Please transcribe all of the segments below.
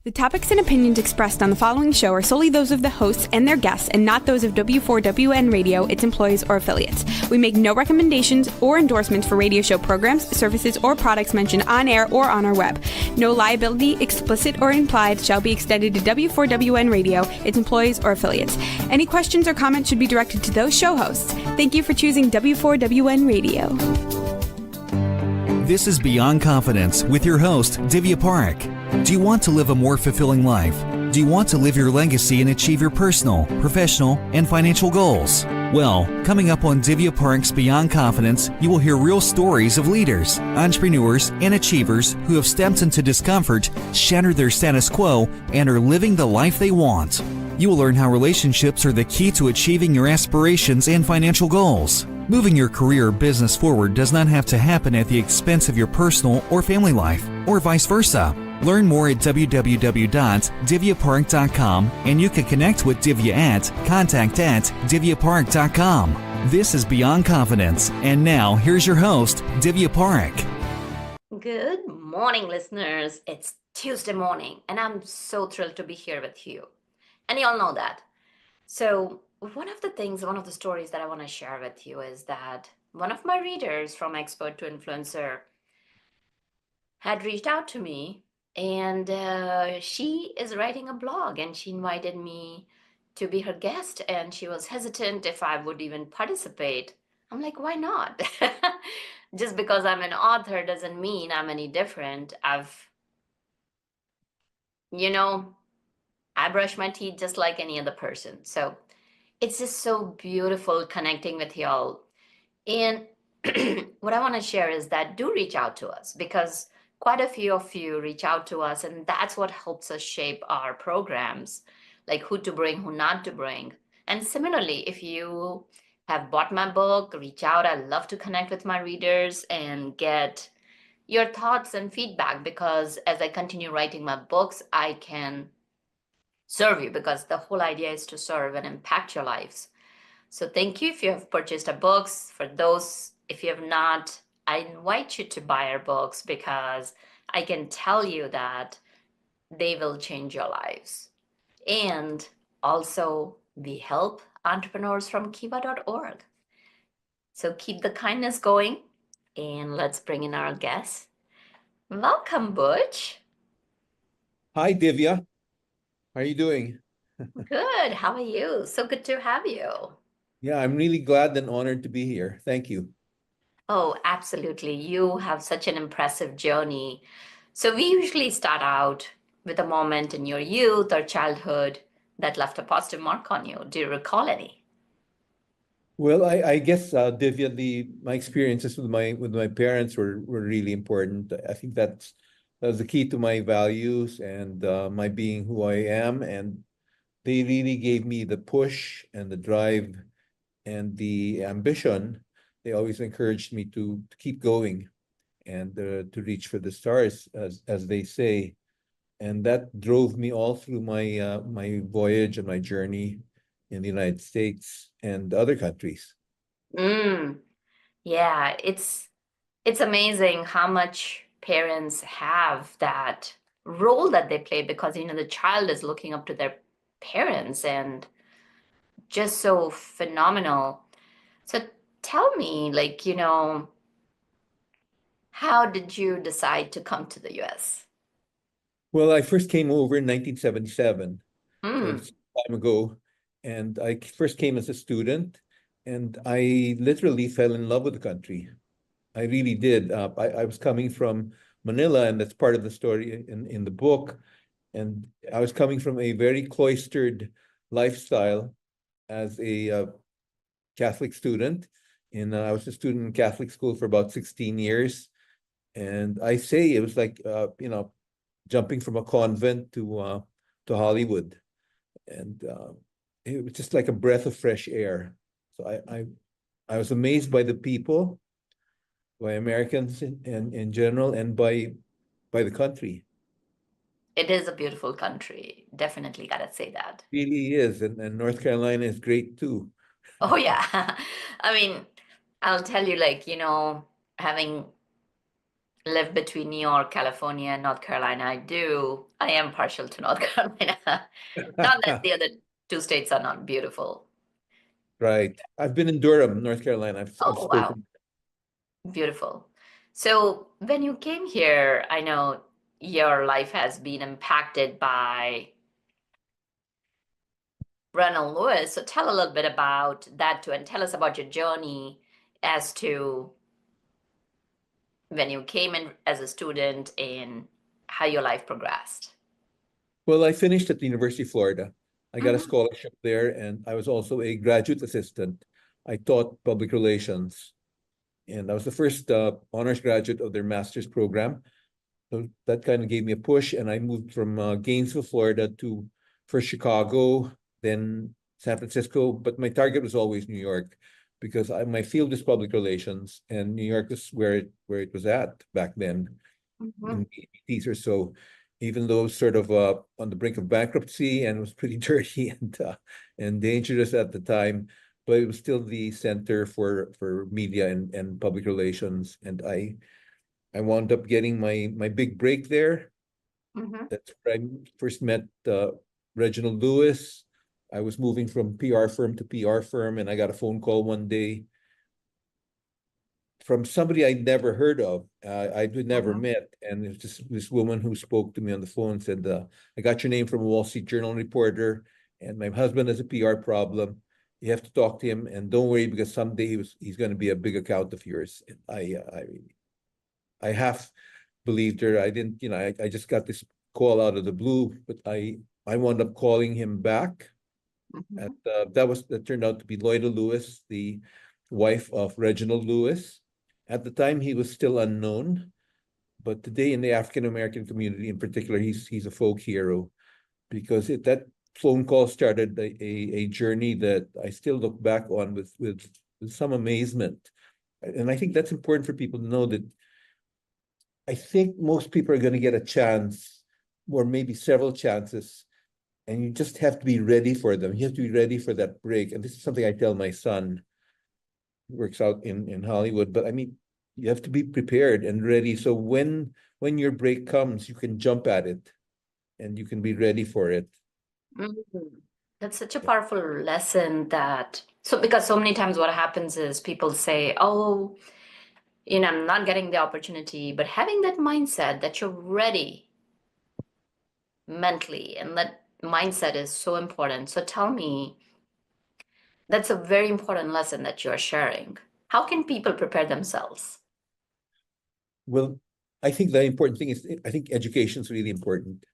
The topics and opinions expressed on the following show are solely those of the hosts and their guests and not those of W4WN Radio, its employees, or affiliates. We make no recommendations or endorsements for radio show programs, services, or products mentioned on air or on our web. No liability, explicit or implied, shall be extended to W4WN Radio, its employees, or affiliates. Any questions or comments should be directed to those show hosts. Thank you for choosing W4WN Radio. This is Beyond Confidence with your host, Divya Parekh. Do you want to live a more fulfilling life? Do you want to live your legacy and achieve your personal, professional, and financial goals? Well, coming up on Divya Parekh's Beyond Confidence, you will hear real stories of leaders, entrepreneurs, and achievers who have stepped into discomfort, shattered their status quo, and are living the life they want. You will learn how relationships are the key to achieving your aspirations and financial goals. Moving your career or business forward does not have to happen at the expense of your personal or family life, or vice versa. Learn more at www.divyaparekh.com, and you can connect with Divya at contact@divyaparekh.com. This is Beyond Confidence, and now here's your host, Divya Parekh. Good morning, listeners. It's Tuesday morning, and I'm so thrilled to be here with you. And you all know that. So one of the stories that I want to share with you is that one of my readers from Expert to Influencer had reached out to me, and she is writing a blog, and she invited me to be her guest, and she was hesitant if I would even participate. I'm like, why not? Just because I'm an author doesn't mean I'm any different. I brush my teeth just like any other person. So it's just so beautiful connecting with y'all. And what I want to share is that do reach out to us, because quite a few of you reach out to us, and that's what helps us shape our programs, like who to bring, who not to bring. And similarly, if you have bought my book, reach out. I love to connect with my readers and get your thoughts and feedback, because as I continue writing my books, I can serve you, because the whole idea is to serve and impact your lives. So thank you if you have purchased our books. For those, if you have not, I invite you to buy our books, because I can tell you that they will change your lives. And also, we help entrepreneurs from kiva.org. So keep the kindness going, and let's bring in our guest. Welcome, Butch. Hi, Divya. How are you doing? Good. How are you? So good to have you. Yeah, I'm really glad and honored to be here. Thank you. Oh, absolutely. You have such an impressive journey. So we usually start out with a moment in your youth or childhood that left a positive mark on you. Do you recall any? Well, I guess, Divya, my experiences with my parents were really important. I think that was the key to my values and my being who I am. And they really gave me the push and the drive and the ambition. They always encouraged me to keep going and to reach for the stars, as they say. And that drove me all through my voyage and my journey in the United States and other countries. Yeah, it's amazing how much parents have that role that they play, because the child is looking up to their parents, and just so phenomenal. So tell me, how did you decide to come to the US? Well, I first came over in 1977, so Mm. it's a time ago, and I first came as a student, and I literally fell in love with the country. I really did. I was coming from Manila, and that's part of the story in the book. And I was coming from a very cloistered lifestyle as a Catholic student. I was a student in Catholic school for about 16 years. And I say it was like, jumping from a convent to Hollywood. And it was just like a breath of fresh air. So I was amazed by the people, by Americans in general, and by the country. It is a beautiful country. Definitely gotta say that. It really is, and North Carolina is great too. Oh, yeah. I mean, I'll tell you, having live between New York, California, and North Carolina. I am partial to North Carolina. Not that the other two states are not beautiful. Right. I've been in Durham, North Carolina. I've Oh, wow. spoken. Beautiful. So when you came here, I know your life has been impacted by Reginald Lewis. So tell a little bit about that too, and tell us about your journey as to when you came in as a student and how your life progressed. Well, I finished at the University of Florida. I got a Mhm. scholarship there, and I was also a graduate assistant. I taught public relations, and I was the first honors graduate of their master's program. So that kind of gave me a push, and I moved from Gainesville, Florida to first Chicago, then San Francisco. But my target was always New York because my field is public relations, and New York is where it was at back then in the 80s or so. Even though it was sort of on the brink of bankruptcy and was pretty dirty and dangerous at the time, but it was still the center for media and public relations. And I wound up getting my big break there. Mhm. That's where I first met Reginald Lewis. I was moving from PR firm to PR firm, and I got a phone call one day from somebody I'd never heard of. I'd never Mhm. met, and it was just this woman who spoke to me on the phone and said, "I got your name from a Wall Street Journal reporter, and my husband has a PR problem. You have to talk to him, and don't worry because someday he's going to be a big account of yours." And I half believed her. I didn't, I just got this call out of the blue, but I wound up calling him back. Mhm. That turned out to be Loida Lewis, the wife of Reginald Lewis. At the time, he was still unknown, but today in the African American community in particular, he's a folk hero because that phone call started a journey that I still look back on with some amazement. And I think that's important for people to know that I think most people are going to get a chance, or maybe several chances, and you just have to be ready for them. You have to be ready for that break. And this is something I tell my son, who works out in Hollywood. But I mean, you have to be prepared and ready. So when your break comes, you can jump at it and you can be ready for it. Mhm. That's such a powerful lesson because so many times what happens is people say, oh, I'm not getting the opportunity, but having that mindset that you're ready mentally, and that mindset is so important. So tell me, that's a very important lesson that you're sharing. How can people prepare themselves? Well, I think the important thing is, I think education is really important.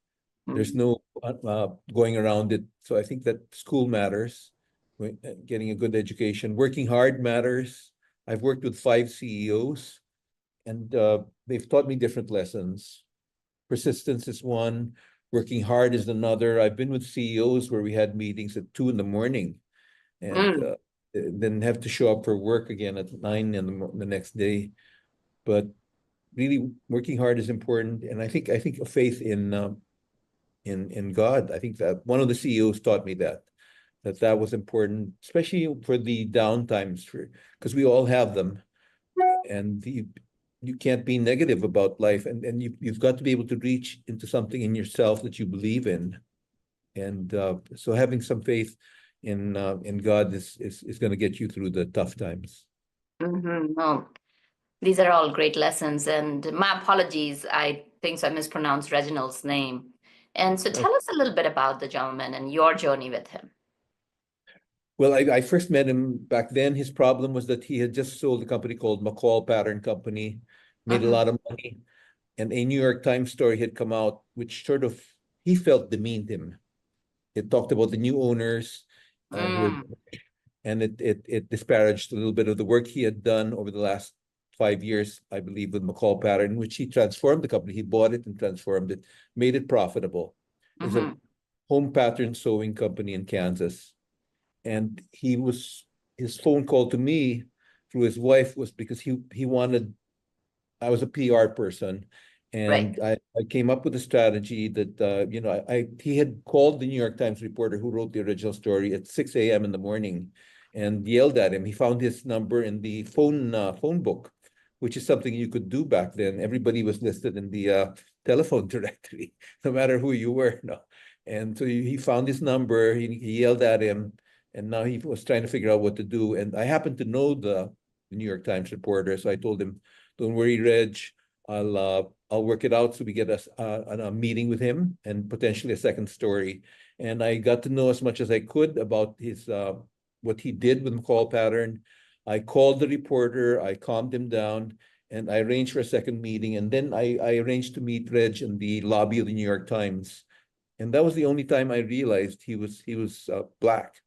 There's Mhm. no going around it. So I think that school matters, getting a good education, working hard matters. I've worked with 5 CEOs, and they've taught me different lessons. Persistence is one, working hard is another. I've been with CEOs where we had meetings at 2 in the morning and Mm. then have to show up for work again at 9 in the next day. But really, working hard is important, and I think a faith in God. I think that one of the CEOs taught me that was important, especially for the down times, because we all have them, and you can't be negative about life, and you've got to be able to reach into something in yourself that you believe in, and so having some faith in God is going to get you through the tough times. Well, these are all great lessons, and my apologies. I think so I mispronounced Reginald's name. And so Oh, tell us a little bit about the gentleman and your journey with him. well, I first met him back then. His problem was that he had just sold a company called McCall Pattern Company, made a Mhm. lot of money, and a New York Times story had come out, which sort of he felt demeaned him. It talked about the new owners who were, Mm. and it disparaged a little bit of the work he had done over the last 5 years, I believe, with McCall Pattern, which he transformed the company. He bought it and transformed it, made it profitable. It was a Mhm. home pattern sewing company in Kansas. And his phone call to me through his wife was because he wanted, I was a PR person, Right. and I came up with a strategy that he had called the New York Times reporter who wrote the original story at 6 a.m. in the morning and yelled at him. He found his number in the phone book which is something you could do back then. Everybody was listed in the telephone directory, no matter who you were. No. And so he found his number, he yelled at him, and now he was trying to figure out what to do. And I happened to know the New York Times reporter, so I told him, "Don't worry, Reg, I'll work it out so we get a meeting with him and potentially a second story." And I got to know as much as I could about his what he did with McCall pattern. I called the reporter, I calmed him down, and I arranged for a second meeting. And then I arranged to meet Reg in the lobby of the New York Times. And that was the only time I realized he was Black.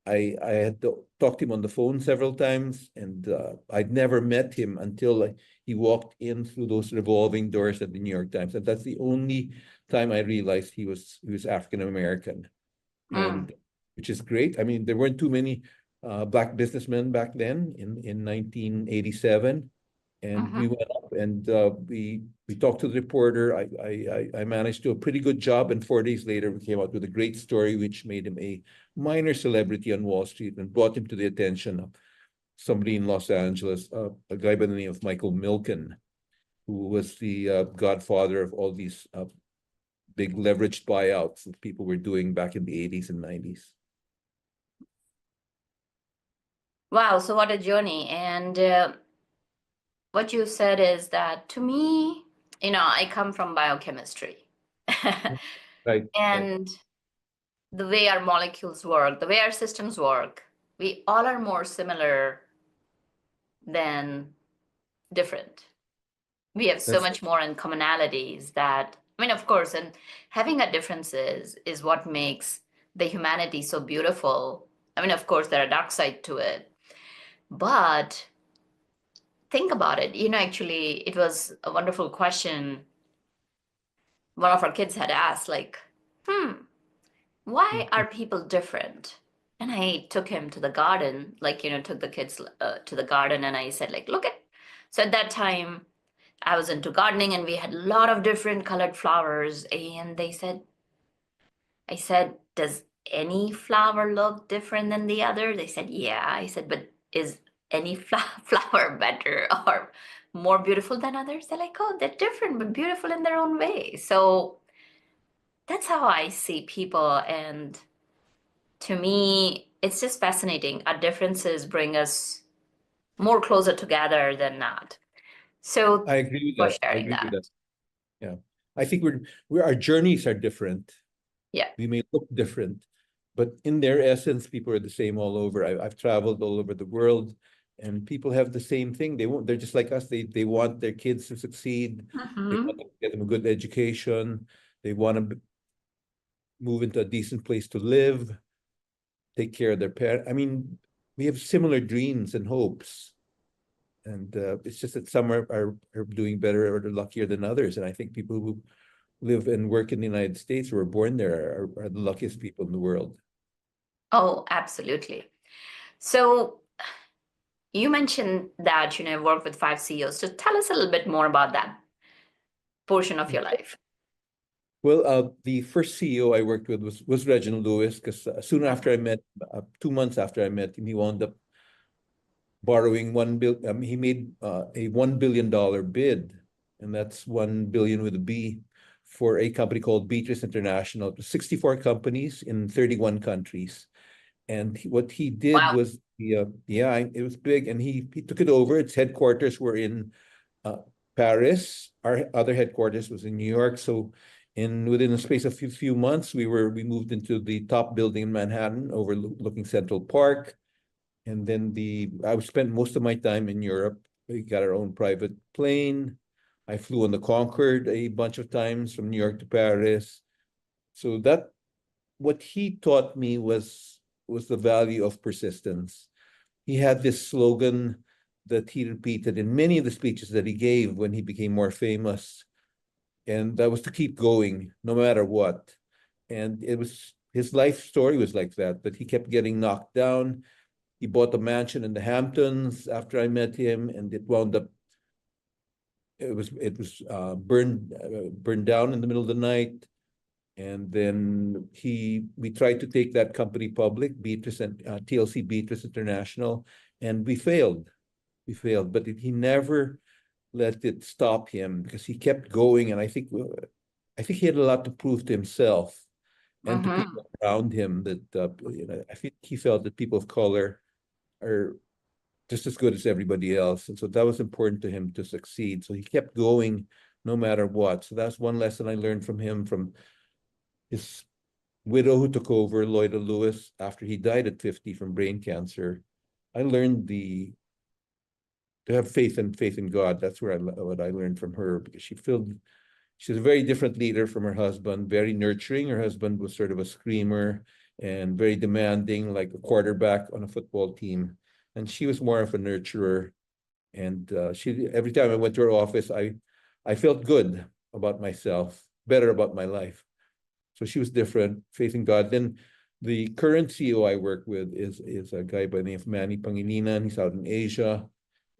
I had to talk to him on the phone several times, and I'd never met him until he walked in through those revolving doors at the New York Times. And that's the only time I realized he was African American, and which is great. I mean, there weren't too many Black businessmen back then in 1987. And we went up and we talked to the reporter. I managed to do a pretty good job, and 4 days later we came out with a great story which made him a minor celebrity on Wall Street and brought him to the attention of somebody in Los Angeles, a guy by the name of Michael Milken, who was the godfather of all these big leveraged buyouts that people were doing back in the 80s and 90s. Wow, so what a journey. And what you said is that, to me, I come from biochemistry. Right. And the way our molecules work, the way our systems work, we all are more similar than different. We have so much more in commonalities that, of course, and having a differences is what makes the humanity so beautiful. Of course, there are dark side to it, but think about it. Actually, it was a wonderful question one of our kids had asked, like, why are people different? And I took him to the garden, took the kids to the garden, and I said, like, look at. So at that time, I was into gardening, and we had a lot of different colored flowers. And I said, does any flower look different than the other? They said, yeah. I said, but is any flower better or more beautiful than others? They're like, oh, they're different, but beautiful in their own way. So that's how I see people. And to me, it's just fascinating. Our differences bring us more closer together than not. So I agree with for that. sharing that. Yeah. I think our journeys are different. Yeah. We may look different, but in their essence, people are the same all over. I've traveled all over the world, and people have the same thing. They're just like us. They want their kids to succeed. They want to get them a good education. They want to move into a decent place to live, take care of their parents. We have similar dreams and hopes. And it's just that some are doing better or luckier than others. And I think people who live and work in the United States or were born there are the luckiest people in the world. Oh, absolutely. So you mentioned that, work with 5 CEOs. So tell us a little bit more about that portion of your life. Well, the first CEO I worked with was Reginald Lewis, because soon after I met, 2 months after I met him, he wound up borrowing he made a $1 billion bid, and that's 1 billion with a B, for a company called Beatrice International, 64 companies in 31 countries. And what he did was, it was big, and he took it over. Its headquarters were in Paris. Our other headquarters was in New York. So within a space of a few months, we moved into the top building in Manhattan, overlooking Central Park. And then I spent most of my time in Europe. We got our own private plane. I flew on the Concorde a bunch of times from New York to Paris. So what he taught me was the value of persistence. He had this slogan that he repeated in many of the speeches that he gave when he became more famous. And that was to keep going no matter what. And his life story was like that he kept getting knocked down. He bought a mansion in the Hamptons after I met him, and it wound up, it was burned down in the middle of the night. And then we tried to take that company public, Beatrice and TLC Beatrice International, and we failed. we failed, but he never let it stop him because he kept going. And I think he had a lot to prove to himself and to Mm-hmm. people around him that, I think he felt that people of color are just as good as everybody else. And so that was important to him to succeed. So he kept going no matter what. So that's one lesson I learned from him, from his widow who took over, Lloyda Lewis, after he died at 50 from brain cancer. I learned to have faith in God. That's what I learned from her, because she's a very different leader from her husband, very nurturing. Her husband was sort of a screamer and very demanding, like a quarterback on a football team. And she was more of a nurturer. And every time I went to her office, I felt good about myself, better about my life. So she was different, faith in God. Then the current CEO I work with is a guy by the name of Manny Pangilinan. He's out in Asia,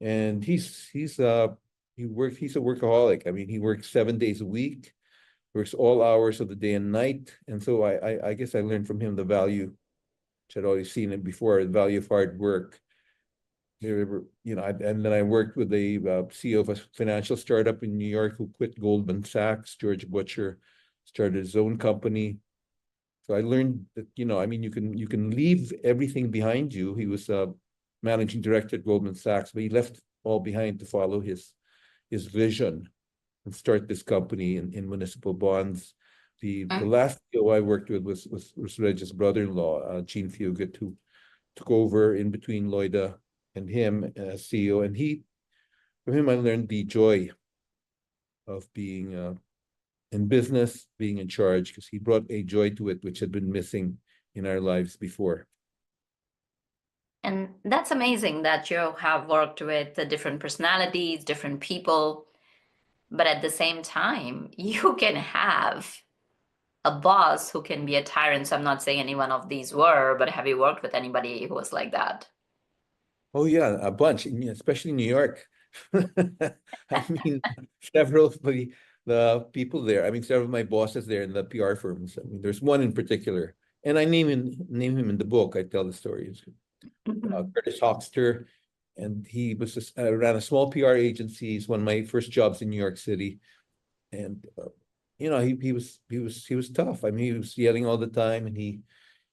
and he's a workaholic. I mean, he works 7 days a week, works all hours of the day and night. And so I guess I learned from him the value, which I'd always seen it before, the value of hard work. And then I worked with the CEO of a financial startup in New York who quit Goldman Sachs, George Butcher, started his own company. So I learned that, I mean, you can leave everything behind you. He was managing director at Goldman Sachs, but he left all behind to follow his vision and start this company in municipal bonds. The last CEO I worked with was Reg's brother-in-law, Gene Fugit, who took over in between Lloyda and him as CEO. And from him I learned the joy of being in business, being in charge, because he brought a joy to it which had been missing in our lives before. And that's amazing that you have worked with the different personalities, different people, but at the same time, you can have a boss who can be a tyrant. So I'm not saying any one of these were, but have you worked with anybody who was like that? Oh yeah, a bunch, especially New York. I mean, several of the people there. I mean, several of my bosses there in the PR firms. I mean, there's one in particular, and I name him in the book. I tell the stories. Curtis Hoxter, and he ran a small PR agency. He's one of my first jobs in New York City, and he was tough. I mean, he was yelling all the time, and he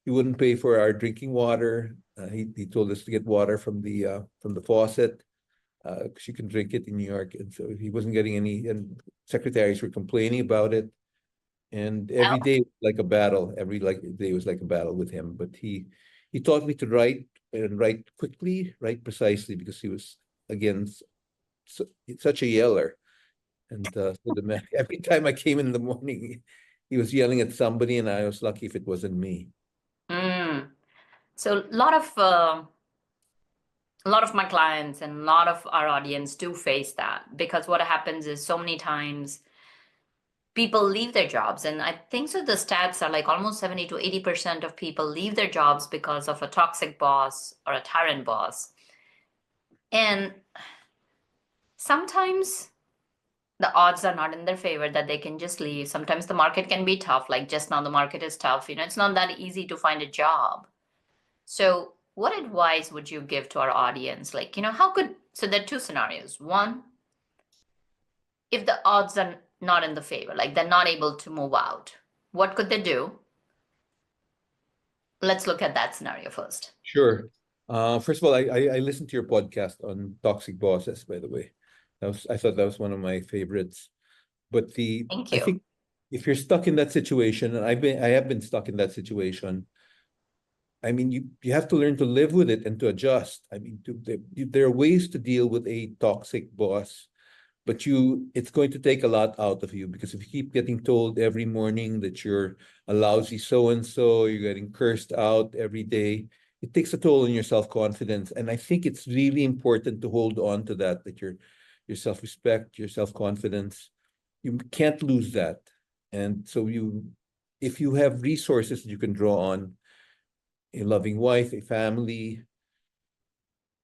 wouldn't pay for our drinking water. He told us to get water from the faucet, because you can drink it in New York, and so he wasn't getting any. And secretaries were complaining about it, and every day was like a battle. Every day was like a battle with him. But he taught me to write, and write quickly, write precisely, because he was, again, such a yeller. And so every time I came in the morning, he was yelling at somebody, and I was lucky if it wasn't me. So a lot of my clients and a lot of our audience do face that, because what happens is so many times people leave their jobs. And I think so the stats are like almost 70 to 80% of people leave their jobs because of a toxic boss or a tyrant boss. And sometimes the odds are not in their favor that they can just leave. Sometimes the market can be tough, like just now the market is tough. It's not that easy to find a job. So what advice would you give to our audience? Like, so there are two scenarios. One, if the odds are not in the favor, like they're not able to move out, what could they do? Let's look at that scenario first. Sure. First of all, I listened to your podcast on toxic bosses, by the way. I thought that was one of my favorites. But Thank you. I think if you're stuck in that situation, and I have been stuck in that situation, I mean, you have to learn to live with it and to adjust. I mean, there are ways to deal with a toxic boss, but it's going to take a lot out of you, because if you keep getting told every morning that you're a lousy so-and-so, you're getting cursed out every day, it takes a toll on your self-confidence. And I think it's really important to hold on to that your self-respect, your self-confidence. You can't lose that. And so if you have resources that you can draw on, a loving wife, a family,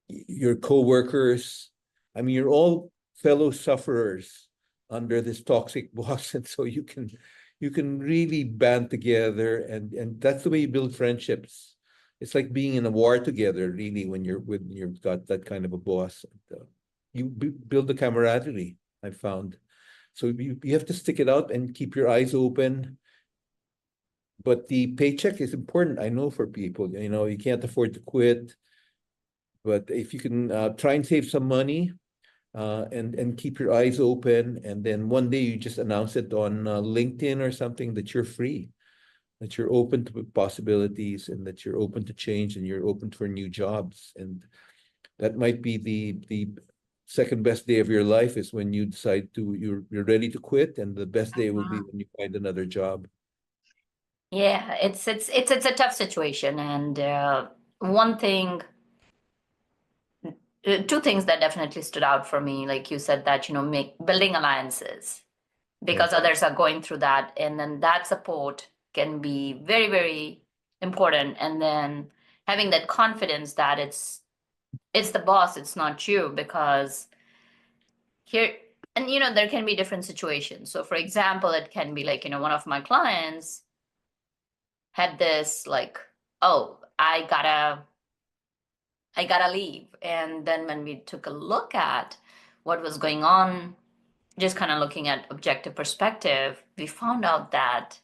your co-workers, I mean, you're all fellow sufferers under this toxic boss. And so you can really band together, and that's the way you build friendships. it's like being in a war together, really, when you've got that kind of a boss. You build the camaraderie, I found. So you have to stick it out and keep your eyes open. But the paycheck is important, I know, for people. You can't afford to quit. But if you can try and save some money, and keep your eyes open, and then one day you just announce it on LinkedIn or something that you're free, that you're open to possibilities, and that you're open to change, and you're open for new jobs. And that might be the second best day of your life, is when you decide you're ready to quit, and the best day will be when you find another job. Yeah, it's a tough situation, and one thing, two things that definitely stood out for me, like you said, that building alliances because others are going through that, and then that support can be very, very important, and then having that confidence that it's the boss, it's not you, because here, and there can be different situations. So for example, it can be like, one of my clients had this like, oh, I gotta leave. And then when we took a look at what was going on, just kind of looking at objective perspective, we found out that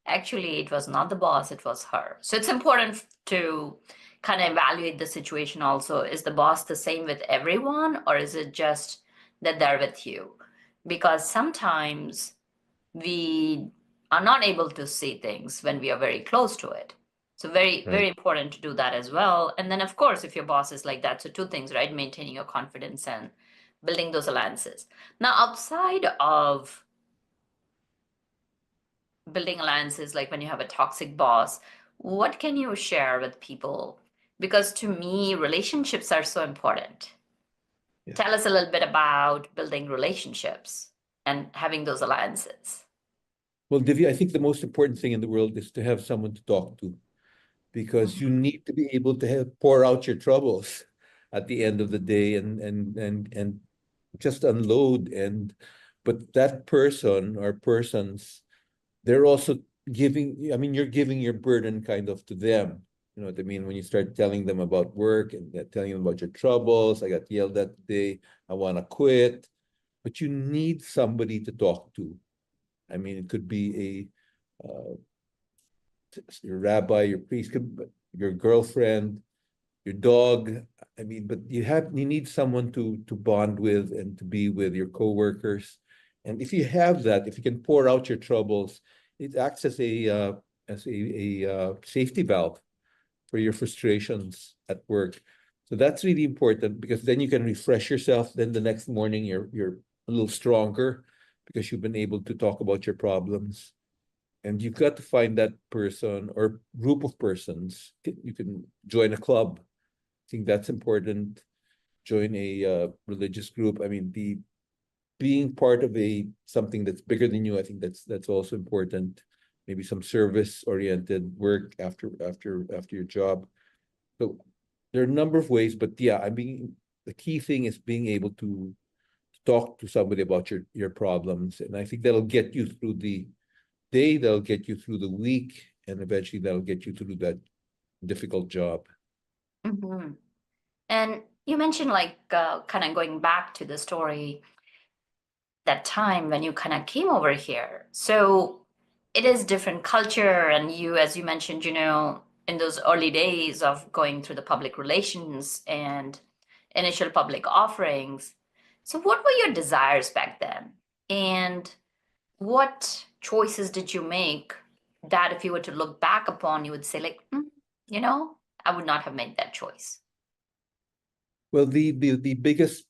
actually it was not the boss, it was her. So it's important to kind of evaluate the situation also. Is the boss the same with everyone, or is it just that they're with you? Because sometimes we are not able to see things when we are very close to it. So very, very important to do that as well. And then, of course, if your boss is like that, so two things, right? Maintaining your confidence and building those alliances. Now, outside of building alliances, like when you have a toxic boss, what can you share with people? Because to me, relationships are so important. Yeah. Tell us a little bit about building relationships and having those alliances. Well, Divya, I think the most important thing in the world is to have someone to talk to, because you need to be able to pour out your troubles at the end of the day, and just unload. But that person or persons, they're also giving, I mean, you're giving your burden kind of to them. You know what I mean? When you start telling them about work and telling them about your troubles, I got yelled at today, I want to quit. But you need somebody to talk to. I mean, it could be your rabbi, your priest, your girlfriend, your dog. I mean, but you need someone to bond with and to be with, your coworkers. And if you have that, if you can pour out your troubles, it acts as a safety valve for your frustrations at work. So that's really important, because then you can refresh yourself. Then the next morning you're a little stronger, because you've been able to talk about your problems. And you've got to find that person or group of persons. You can join a club. I think that's important. Join a religious group. I mean, being part of something that's bigger than you, I think that's also important. Maybe some service-oriented work after your job. So there are a number of ways, but yeah, the key thing is being able to talk to somebody about your problems. And I think that'll get you through the day, that'll get you through the week, and eventually that'll get you through that difficult job. Mm-hmm. And you mentioned, like, kind of going back to the story, that time when you kind of came over here. So it is different culture, and you, as you mentioned, in those early days of going through the public relations and initial public offerings. So what were your desires back then? And what choices did you make that if you were to look back upon, you would say, like, I would not have made that choice? Well, the biggest,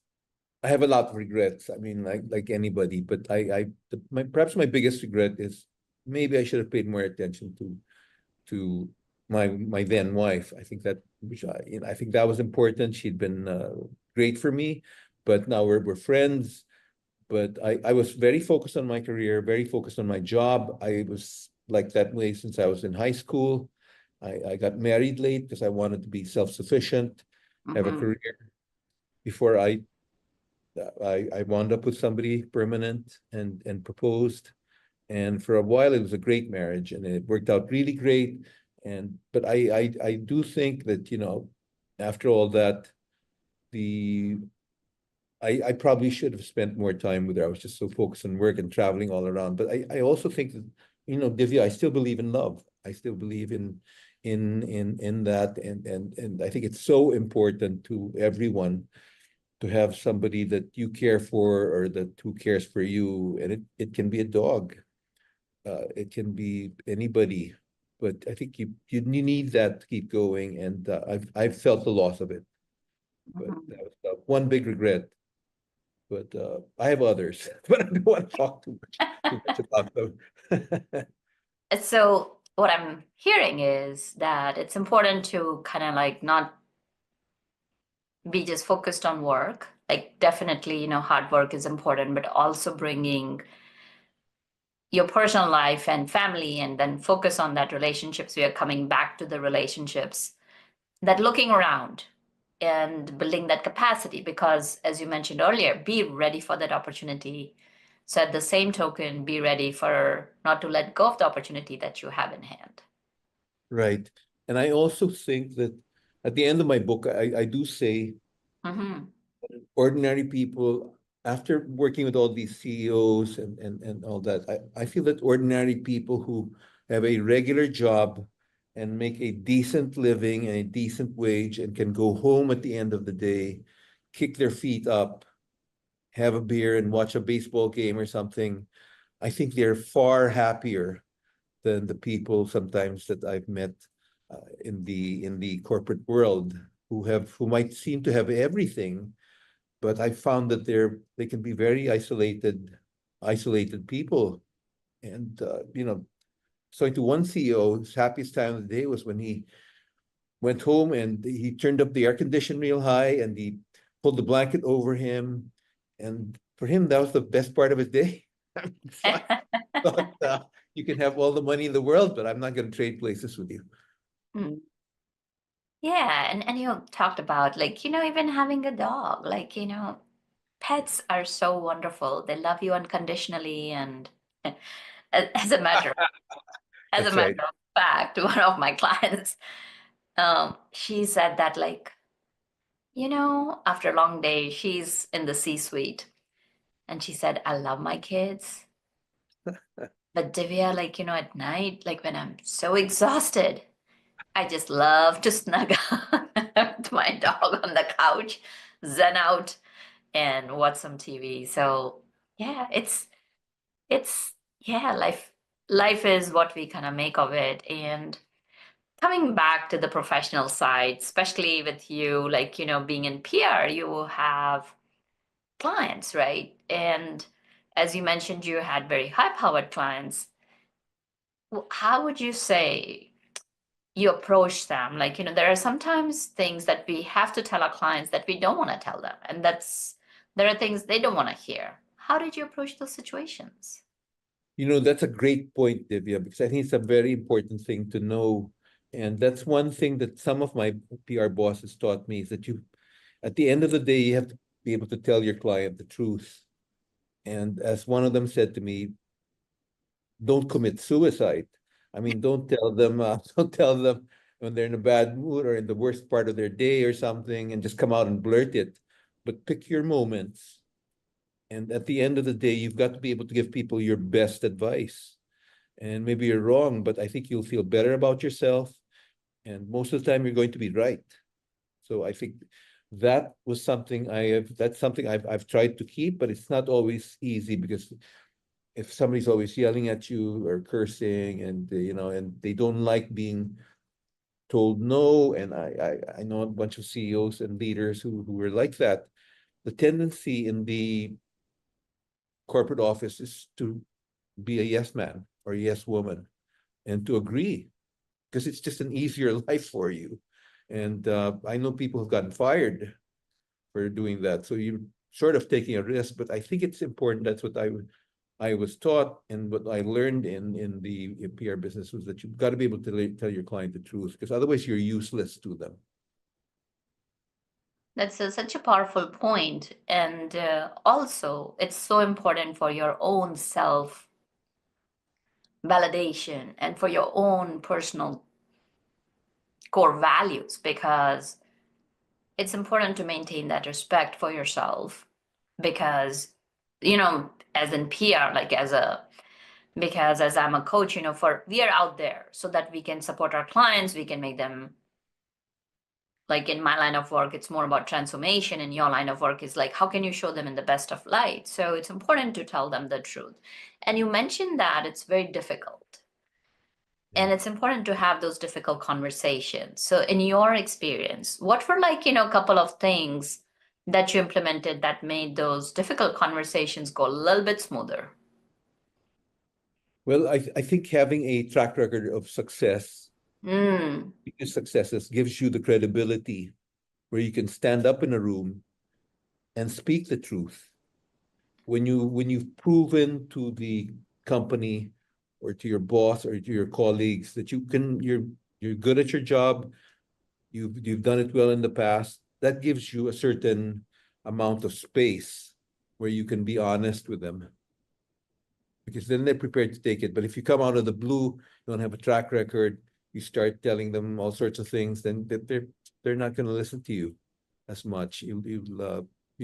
I have a lot of regrets. I mean, like anybody, but perhaps my biggest regret is maybe I should have paid more attention to my then wife. I think I think that was important. She'd been great for me, but now we're friends. But I was very focused on my career, very focused on my job. I was like that way since I was in high school. I got married late because I wanted to be self-sufficient, have a career before I wound up with somebody permanent and proposed. And for a while, it was a great marriage, and it worked out really great. But I do think that, after all that, I probably should have spent more time with her. I was just so focused on work and traveling all around. But I also think that, Divya, I still believe in love. I still believe in that, and I think it's so important to everyone to have somebody that you care for, or that who cares for you. And it can be a dog. It can be anybody. But I think you need that to keep going. And I've felt the loss of it. But that was one big regret. But I have others, but I don't want to talk too much about them. So what I'm hearing is that it's important to kind of like not be just focused on work. Like definitely, hard work is important, but also bringing your personal life and family, and then focus on that relationships. We are coming back to the relationships, that looking around and building that capacity, because as you mentioned earlier, be ready for that opportunity. So at the same token, be ready for not to let go of the opportunity that you have in hand. Right. And I also think that at the end of my book, I do say ordinary people, after working with all these CEOs and all that, I feel that ordinary people who have a regular job and make a decent living and a decent wage and can go home at the end of the day, kick their feet up, have a beer and watch a baseball game or something, I think they're far happier than the people sometimes that I've met in the corporate world who might seem to have everything, but I found that they can be very isolated people. And so to one CEO, his happiest time of the day was when he went home and he turned up the air condition real high and he pulled the blanket over him. And for him, that was the best part of his day. Thought, you can have all the money in the world, but I'm not going to trade places with you. Yeah, and you talked about like, even having a dog, like, pets are so wonderful. They love you unconditionally. And as a matter That's right. of fact, one of my clients, she said that like, after a long day, she's in the C-suite, and she said, I love my kids. But Divya, like, at night, like when I'm so exhausted, I just love to snuggle with my dog on the couch, zen out, and watch some TV. So yeah, it's yeah, life is what we kind of make of it. And coming back to the professional side, especially with you, like, being in PR, you have clients, right? And as you mentioned, you had very high-powered clients. How would you say you approach them? Like, there are sometimes things that we have to tell our clients that we don't want to tell them, and there are things they don't want to hear. How did you approach those situations? That's a great point, Divya, because I think it's a very important thing to know. And that's one thing that some of my PR bosses taught me, is that at the end of the day, you have to be able to tell your client the truth. And as one of them said to me, don't commit suicide. I mean, don't tell them when they're in a bad mood or in the worst part of their day or something and just come out and blurt it. But pick your moments. And at the end of the day, you've got to be able to give people your best advice. And maybe you're wrong, but I think you'll feel better about yourself. And most of the time, you're going to be right. So I think that's something I've tried to keep, but it's not always easy, because if somebody's always yelling at you or cursing, and they don't like being told no, and I know a bunch of CEOs and leaders who were like that. The tendency in the corporate office is to be a yes man or yes woman, and to agree, because it's just an easier life for you. And I know people have gotten fired for doing that. So you're sort of taking a risk, but I think it's important. That's what I was taught, and what I learned in the PR business was that you've got to be able to tell your client the truth, because otherwise you're useless to them. That's such a powerful point. And also, it's so important for your own self validation and for your own personal core values, because it's important to maintain that respect for yourself, because, as in PR, because as I'm a coach, we are out there so that we can support our clients, we can make them, like in my line of work, it's more about transformation. In your line of work is like, how can you show them in the best of light? So it's important to tell them the truth. And you mentioned that it's very difficult. And it's important to have those difficult conversations. So in your experience, what were a couple of things that you implemented that made those difficult conversations go a little bit smoother? Well, I think having a track record of success, Mm, successes, gives you the credibility where you can stand up in a room and speak the truth. When you've proven to the company or to your boss or to your colleagues that you're good at your job, you've done it well in the past, that gives you a certain amount of space where you can be honest with them, because then they're prepared to take it. But if you come out of the blue, you don't have a track record, you start telling them all sorts of things, then they're not going to listen to you as much. You'll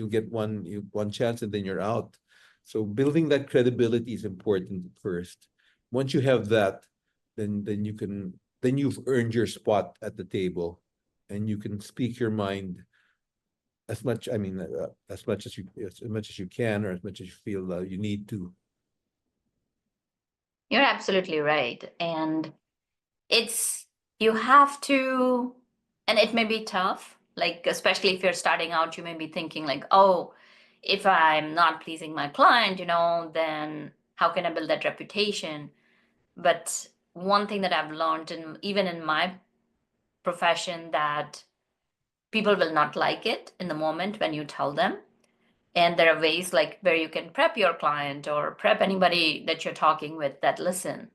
get one chance and then you're out. So building that credibility is important at first. Once you have that, then you've earned your spot at the table, and you can speak your mind as much as you can, or as much as you feel you need to. you're absolutely right. And you have to, and it may be tough, especially if you're starting out, you may be thinking oh, if I'm not pleasing my client, then how can I build that reputation? But one thing that I've learned, even in my profession, that people will not like it in the moment when you tell them. And there are ways where you can prep your client or prep anybody that you're talking with that, listen,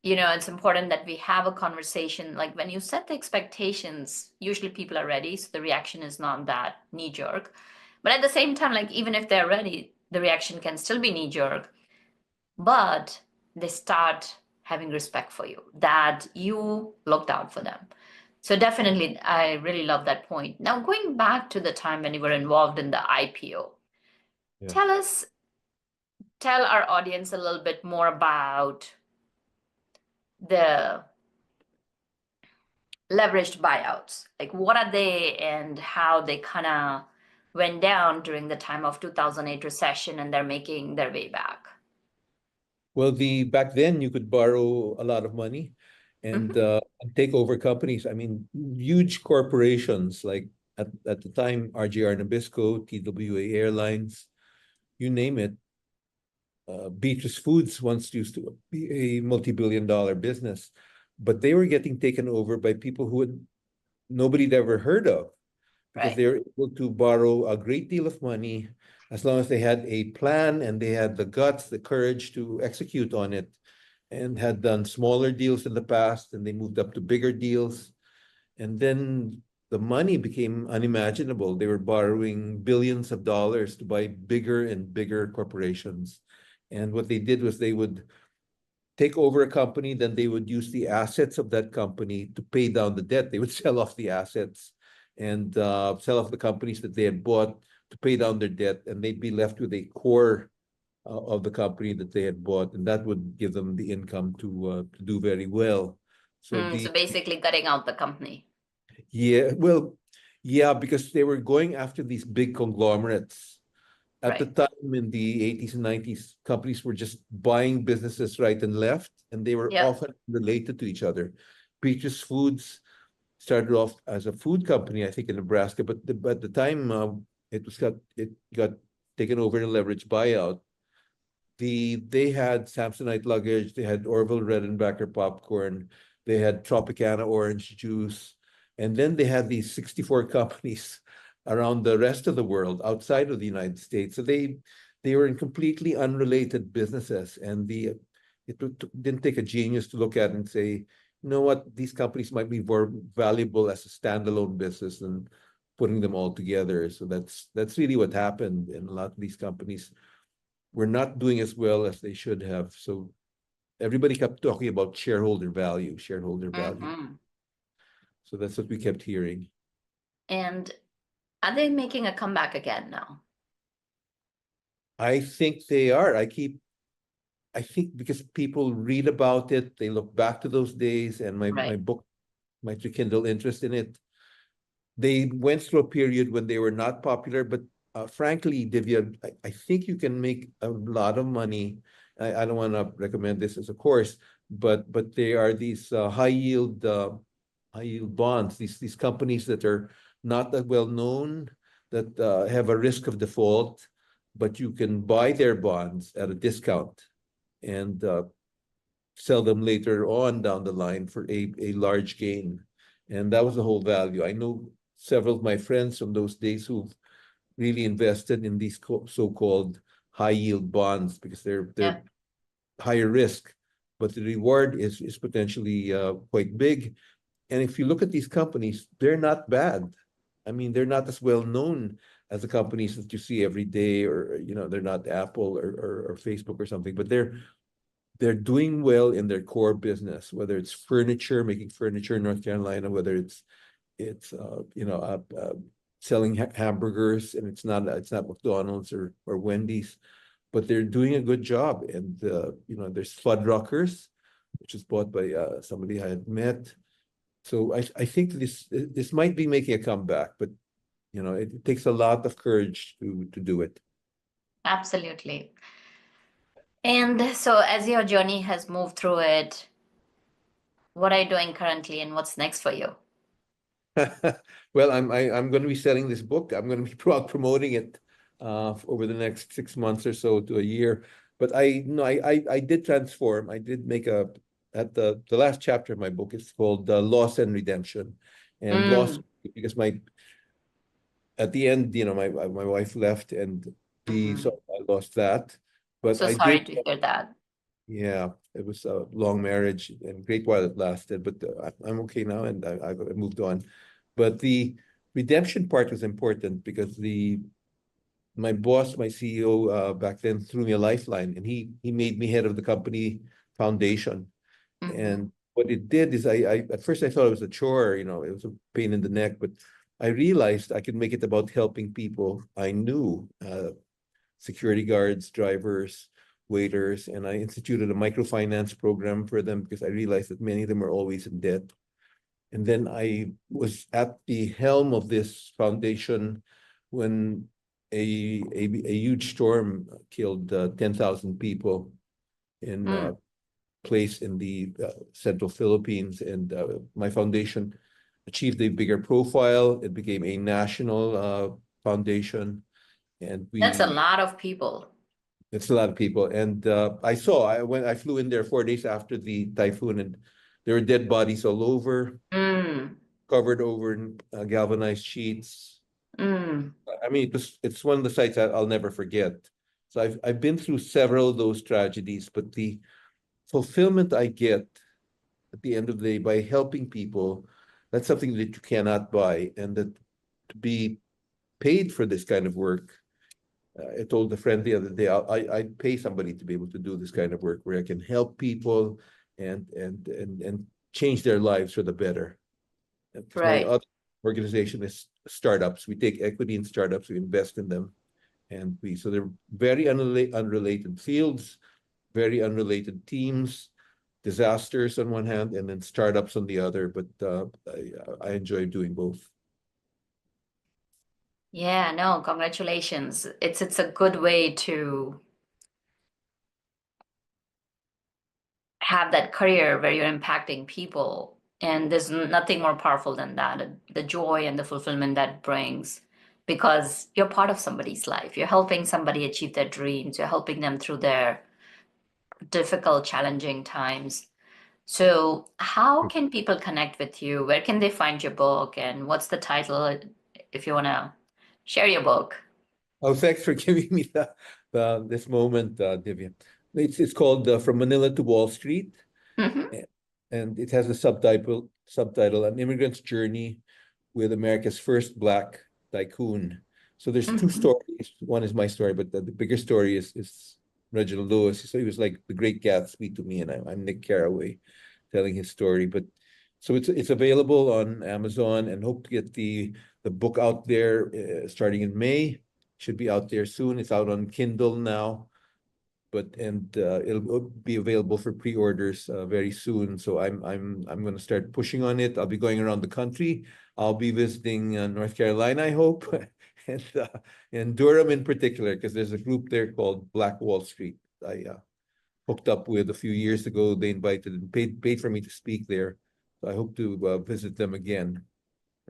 it's important that we have a conversation. When you set the expectations, usually people are ready, so the reaction is not that knee jerk. But at the same time, even if they're ready, the reaction can still be knee jerk. But they start having respect for you, that you looked out for them. So definitely, I really love that point. Now, going back to the time when you were involved in the IPO, Yeah. tell our audience a little bit more about the leveraged buyouts. What are they and how they kind of went down during the time of 2008 recession, and they're making their way back. Well, back then you could borrow a lot of money and take over companies. I mean, huge corporations like at the time, RJR Nabisco, TWA Airlines, you name it. Beatrice Foods once used to be a multi-billion-dollar business, but they were getting taken over by people who nobody'd ever heard of, because Right. they were able to borrow a great deal of money as long as they had a plan and they had the guts, the courage to execute on it, and had done smaller deals in the past, and they moved up to bigger deals. And then the money became unimaginable. They were borrowing billions of dollars to buy bigger and bigger corporations. And what they did was they would take over a company, then they would use the assets of that company to pay down the debt. They would sell off the assets and sell off the companies that they had bought to pay down their debt, and they'd be left with a core of the company that they had bought, and that would give them the income to do very well. So So basically cutting out the company. yeah, because they were going after these big conglomerates. At the Right. time in the 80s and 90s, companies were just buying businesses right and left, and they were Yeah. often related to each other. Beatrice Foods started off as a food company, I think, in Nebraska, but at the time it got taken over in a leveraged buyout. They had Samsonite luggage, they had Orville Redenbacher popcorn, they had Tropicana orange juice, and then they had these 64 companies around the rest of the world outside of the United States. So they were in completely unrelated businesses, and it didn't take a genius to look at and say, you know what, these companies might be more valuable as a standalone business than putting them all together. So that's really what happened, and a lot of these companies were not doing as well as they should have. So everybody kept talking about shareholder value. So that's what we kept hearing. And are they making a comeback again now? I think they are. I think because people read about it, they look back to those days, and my Right. book might rekindle interest in it. They went through a period when they were not popular, but frankly, Divya, I think you can make a lot of money. I don't want to recommend this as a course, but they are these high yield bonds. These companies that are not that well known, that have a risk of default, but you can buy their bonds at a discount and sell them later on down the line for a large gain. And that was the whole value. I know several of my friends from those days who've really invested in these so-called high yield bonds because they're higher risk, but the reward is potentially quite big. And if you look at these companies, they're not bad. I mean, they're not as well known as the companies that you see every day, or they're not Apple or Facebook or something, but they're doing well in their core business, whether it's furniture, making furniture in North Carolina, whether it's selling hamburgers, and it's not McDonald's or Wendy's, but they're doing a good job. And there's Fuddruckers, which is bought by somebody I had met. So I think this might be making a comeback, but it takes a lot of courage to do it. Absolutely. And so as your journey has moved through it, what are you doing currently and what's next for you? Well, I'm going to be selling this book. I'm going to be promoting it over the next 6 months or so to a year. But I did transform. I did make at the last chapter of my book is called Loss and Redemption, and loss because at the end, my wife left, and so I lost that. But So I sorry did. to hear that. Yeah, it was a long marriage and great while it lasted, but I'm okay now, and I moved on. But the redemption part was important because my boss, my CEO back then, threw me a lifeline, and he made me head of the company foundation. And what it did is I at first I thought it was a chore, it was a pain in the neck, but I realized I could make it about helping people I knew, security guards, drivers, waiters, and I instituted a microfinance program for them because I realized that many of them are always in debt. And then I was at the helm of this foundation when a huge storm killed 10,000 people in a place in the central Philippines. And my foundation achieved a bigger profile. It became a national foundation. And That's a lot of people. It's a lot of people. And I flew in there 4 days after the typhoon, and there were dead bodies all over, covered over in galvanized sheets. I mean, it's one of the sights I'll never forget. So I've been through several of those tragedies, but the fulfillment I get at the end of the day by helping people, that's something that you cannot buy. And that to be paid for this kind of work, I told a friend the other day, I'd pay somebody to be able to do this kind of work where I can help people and change their lives for the better. Right. My other organization is startups. We take equity in startups, we invest in them, and so they're very unrelated fields, very unrelated teams, disasters on one hand, and then startups on the other. But I enjoy doing both. Yeah, no, congratulations. It's a good way to have that career where you're impacting people. And there's nothing more powerful than that, the joy and the fulfillment that brings, because you're part of somebody's life. You're helping somebody achieve their dreams. You're helping them through their difficult, challenging times. So how can people connect with you? Where can they find your book? And what's the title, if you want to share your book? Oh, thanks for giving me this moment, Divya. It's called From Manila to Wall Street, and it has a subtitle, An Immigrant's Journey with America's First Black Tycoon. So there's two stories. One is my story, but the bigger story is Reginald Lewis. So he was like the great Gatsby to me, and I'm Nick Carraway telling his story. But So it's available on Amazon, and hope to get the book out there starting in May. Should be out there soon. It's out on Kindle now, it'll be available for pre-orders very soon. So I'm going to start pushing on it. I'll be going around the country. I'll be visiting North Carolina, I hope, and Durham in particular, because there's a group there called Black Wall Street. I hooked up with a few years ago. They invited and paid for me to speak there. So I hope to visit them again.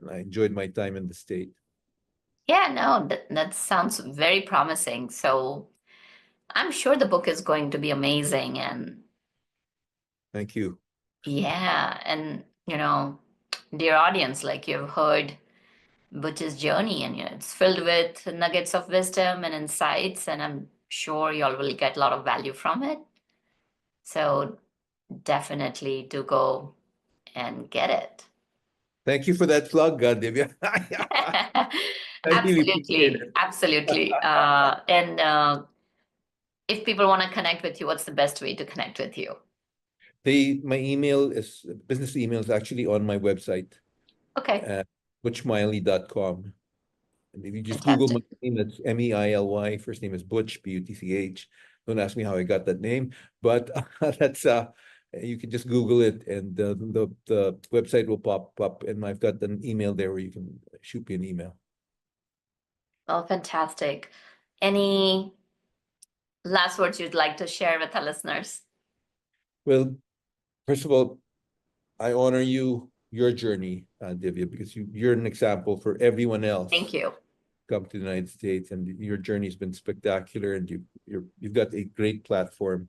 And I enjoyed my time in the state. Yeah, no, that sounds very promising. So I'm sure the book is going to be amazing. And Thank you. yeah, and dear audience, like you've heard Butch's journey, and it's filled with nuggets of wisdom and insights, and I'm sure y'all will get a lot of value from it. So definitely do go and get it. Thank you for that plug, Divya. I really appreciate it. Absolutely. And if people want to connect with you, what's the best way to connect with you? My business email is actually on my website. Okay. At butchmeily.com. And if you just Fantastic. Google my name, that's Meily. First name is Butch, Butch. Don't ask me how I got that name, but that's you can just Google it, and the website will pop up, and I've got an email there where you can shoot me an email. Well, fantastic. Any last words you'd like to share with our listeners? Well, first of all, I honor your journey, Divya, because you're an example for everyone else. Thank you. Come to the United States, and your journey has been spectacular, and you've got a great platform.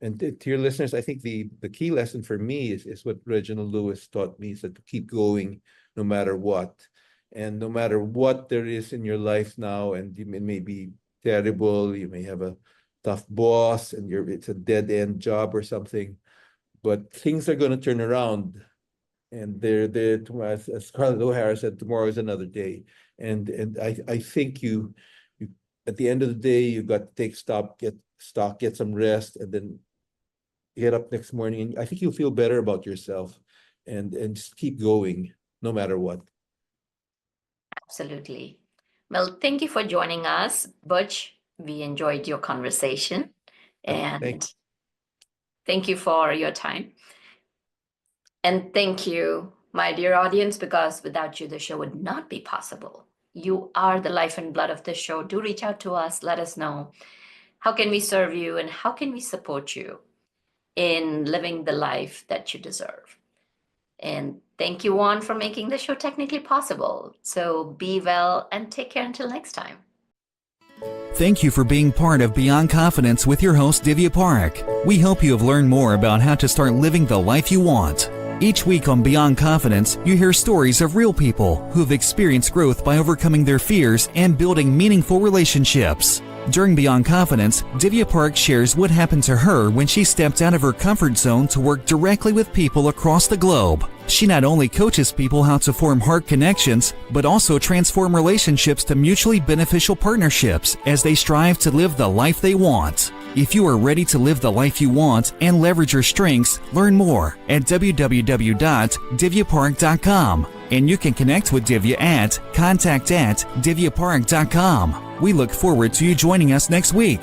And to your listeners, I think the key lesson for me is what Reginald Lewis taught me, is that to keep going no matter what. And no matter what there is in your life now, and it may be terrible, you may have a tough boss, and it's a dead-end job or something, but things are going to turn around. And as Scarlett O'Hara said, tomorrow is another day. And I think you at the end of the day, you've got to take stock, get some rest, and then get up next morning, and I think you'll feel better about yourself, and just keep going no matter what. Absolutely. Well, thank you for joining us, Butch. We enjoyed your conversation, and thank you for your time. And thank you, my dear audience, because without you, the show would not be possible. You are the life and blood of this show. Do reach out to us. Let us know. How can we serve you, and how can we support you in living the life that you deserve? And thank you, Juan, for making the show technically possible. So be well and take care until next time. Thank you for being part of Beyond Confidence with your host, Divya Parekh. We hope you have learned more about how to start living the life you want. Each week on Beyond Confidence, you hear stories of real people who have experienced growth by overcoming their fears and building meaningful relationships. During Beyond Confidence, Divya Parekh shares what happened to her when she stepped out of her comfort zone to work directly with people across the globe. She not only coaches people how to form heart connections, but also transform relationships to mutually beneficial partnerships as they strive to live the life they want. If you are ready to live the life you want and leverage your strengths, learn more at www.divyaparekh.com. And you can connect with Divya at contact@divyaparekh.com. We look forward to you joining us next week.